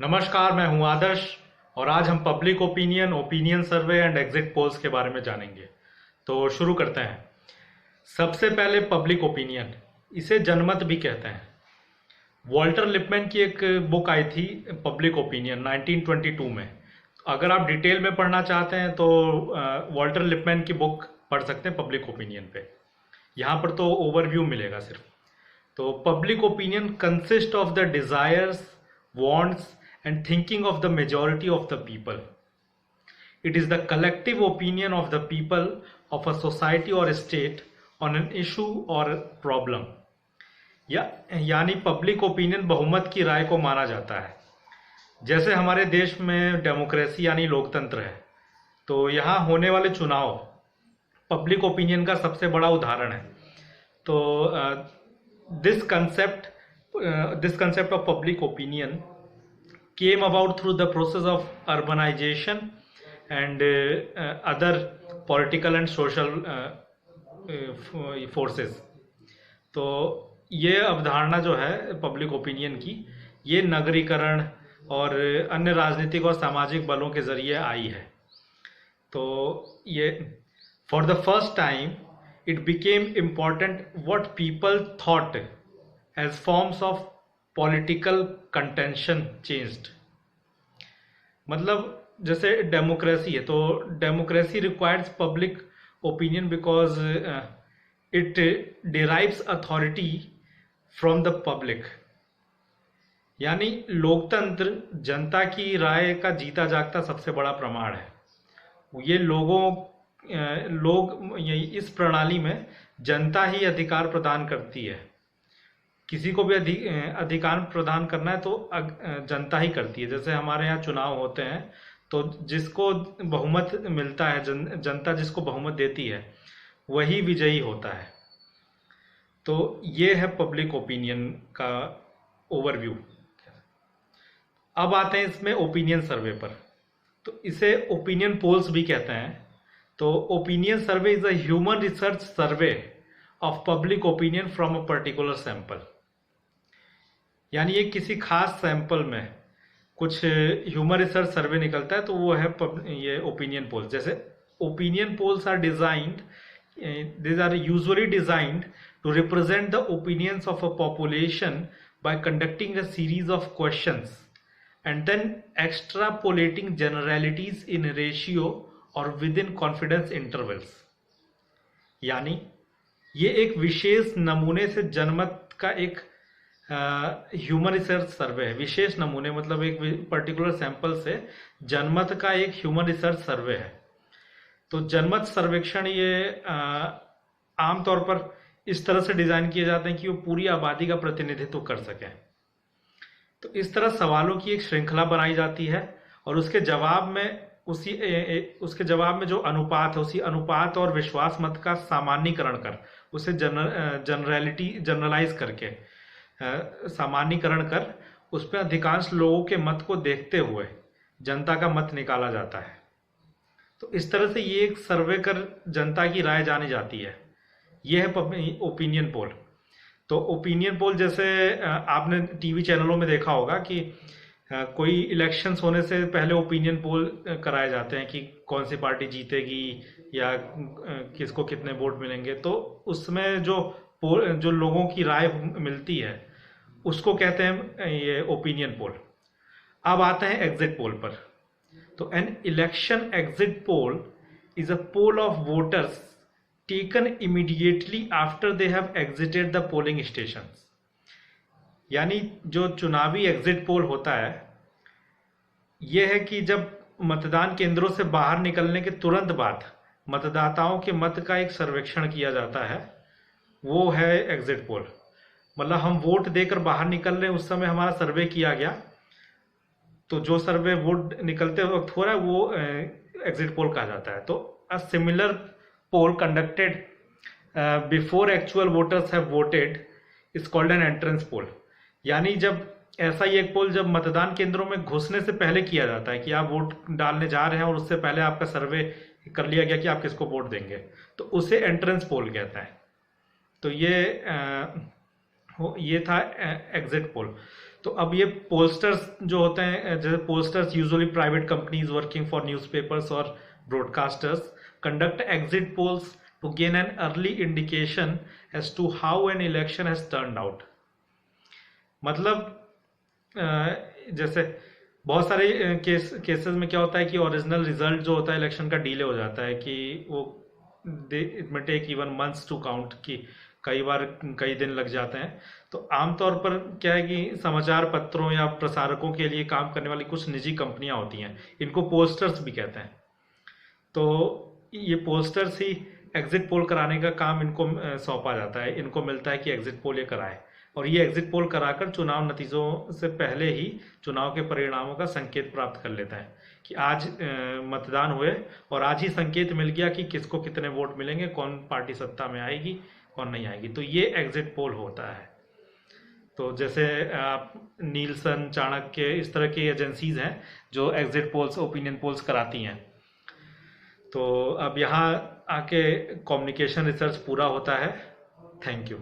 नमस्कार, मैं हूं आदर्श और आज हम public opinion, opinion survey and exit polls के बारे में जानेंगे। तो शुरू करते हैं। सबसे पहले पब्लिक ओपिनियन, इसे जनमत भी कहते हैं। वॉल्टर लिपमैन की एक बुक आई थी पब्लिक ओपिनियन 1922 में। अगर आप डिटेल में पढ़ना चाहते हैं तो वॉल्टर लिपमैन की बुक पढ़ सकते हैं पब्लिक ओपिनियन पे। यहाँ पर तो ओवरव्यू मिलेगा सिर्फ। तो public opinion consist of the desires, wants and thinking of the majority of the people. It is the collective opinion of the people of a society or a state on an issue or problem. यानी public opinion बहुमत की राय को माना जाता है। जैसे हमारे देश में डेमोक्रेसी यानी लोकतंत्र है, तो यहाँ होने वाले चुनाव पब्लिक ओपिनियन का सबसे बड़ा उदाहरण है। तो this concept of public opinion came about through the process of urbanization and other political and social forces. तो ये अवधारणा जो है पब्लिक ओपिनियन की, ये नगरीकरण और अन्य राजनीतिक और सामाजिक बलों के जरिए आई है। तो ये for the first time it became important what people thought as forms of political contention changed. मतलब जैसे डेमोक्रेसी है, तो democracy requires public opinion because it derives authority from the public. यानी लोकतंत्र जनता की राय का जीता जागता सबसे बड़ा प्रमाण है। ये इस प्रणाली में जनता ही अधिकार प्रदान करती है। किसी को भी अधिकार प्रदान करना है तो जनता ही करती है। जैसे हमारे यहाँ चुनाव होते हैं, तो जिसको बहुमत मिलता है, जनता जिसको बहुमत देती है, वही विजयी होता है। तो ये है पब्लिक ओपिनियन का ओवरव्यू। अब आते हैं इसमें ओपिनियन सर्वे पर। तो इसे ओपिनियन पोल्स भी कहते हैं। तो opinion survey is a human research survey of public opinion from a particular sample. यानी ये किसी खास सैंपल में कुछ ह्यूमन रिसर्च सर्वे निकलता है, तो वो है ये ओपिनियन पोल्स। जैसे opinion polls are designed, these are usually designed to represent the opinions of a population by conducting a series of questions and then extrapolating generalities in ratio or within confidence intervals. यानी ये एक विशेष नमूने से जनमत का एक human research सर्वे है। विशेष नमूने मतलब एक पर्टिकुलर सैंपल से जनमत का एक ह्यूमन रिसर्च सर्वे है। तो जनमत सर्वेक्षण ये आमतौर पर इस तरह से डिजाइन किए जाते हैं कि वो पूरी आबादी का प्रतिनिधित्व कर सकें। तो इस तरह सवालों की एक श्रृंखला बनाई जाती है और उसके जवाब में जो अनुपात है, उसी अनुपात और विश्वास मत का सामान्यीकरण कर, उसे जनरलाइज करके सामान्यीकरण कर उस पर अधिकांश लोगों के मत को देखते हुए जनता का मत निकाला जाता है। तो इस तरह से ये एक सर्वे कर जनता की राय जानी जाती है। ये है ओपिनियन पोल। तो ओपिनियन पोल जैसे आपने टीवी चैनलों में देखा होगा कि कोई इलेक्शंस होने से पहले ओपिनियन पोल कराए जाते हैं कि कौन सी पार्टी जीतेगी या किसको कितने वोट मिलेंगे। तो उसमें जो लोगों की राय मिलती है उसको कहते हैं ये ओपिनियन पोल। अब आते हैं एग्जिट पोल पर। तो an election exit poll is a poll of voters taken immediately after they have exited the polling station. यानी जो चुनावी एग्जिट पोल होता है, यह है कि जब मतदान केंद्रों से बाहर निकलने के तुरंत बाद मतदाताओं के मत का एक सर्वेक्षण किया जाता है, वो है एग्जिट पोल। मतलब हम वोट देकर बाहर निकल रहे हैं, उस समय हमारा सर्वे किया गया, तो जो सर्वे वोट निकलते वक्त हो रहा है वो एग्जिट पोल कहा जाता है। तो a similar poll conducted before actual voters have voted is called an entrance poll. यानी जब ऐसा ही एक पोल जब मतदान केंद्रों में घुसने से पहले किया जाता है कि आप वोट डालने जा रहे हैं और उससे पहले आपका सर्वे कर लिया गया कि आप किसको वोट देंगे, तो उसे एंट्रेंस पोल कहते हैं। तो ये था एग्जिट पोल। तो अब ये पोलस्टर्स जो होते हैं, जैसे pollsters usually private companies working for newspapers और broadcasters conduct exit polls to gain an early indication as to how an election has turned out. मतलब जैसे बहुत सारे केसेस में क्या होता है कि ओरिजिनल रिजल्ट जो होता है इलेक्शन का डिले हो जाता है, कि वो इट में take even months to count, कि कई बार कई दिन लग जाते हैं। तो आमतौर पर क्या है कि समाचार पत्रों या प्रसारकों के लिए काम करने वाली कुछ निजी कंपनियां होती हैं, इनको पोस्टर्स भी कहते हैं। तो ये पोस्टर्स ही एग्जिट पोल कराने का काम इनको सौंपा जाता है, इनको मिलता है कि एग्जिट पोल ये कराए, और ये एग्जिट पोल कराकर चुनाव नतीजों से पहले ही चुनाव के परिणामों का संकेत प्राप्त कर लेता है कि आज मतदान हुए और आज ही संकेत मिल गया कि किसको कितने वोट मिलेंगे, कौन पार्टी सत्ता में आएगी, कौन नहीं आएगी। तो ये एग्जिट पोल होता है। तो जैसे आप नीलसन, चाणक्य, इस तरह की एजेंसीज हैं जो एग्जिट पोल्स, ओपिनियन पोल्स कराती हैं। तो अब यहाँ आके कम्युनिकेशन रिसर्च पूरा होता है। Thank you.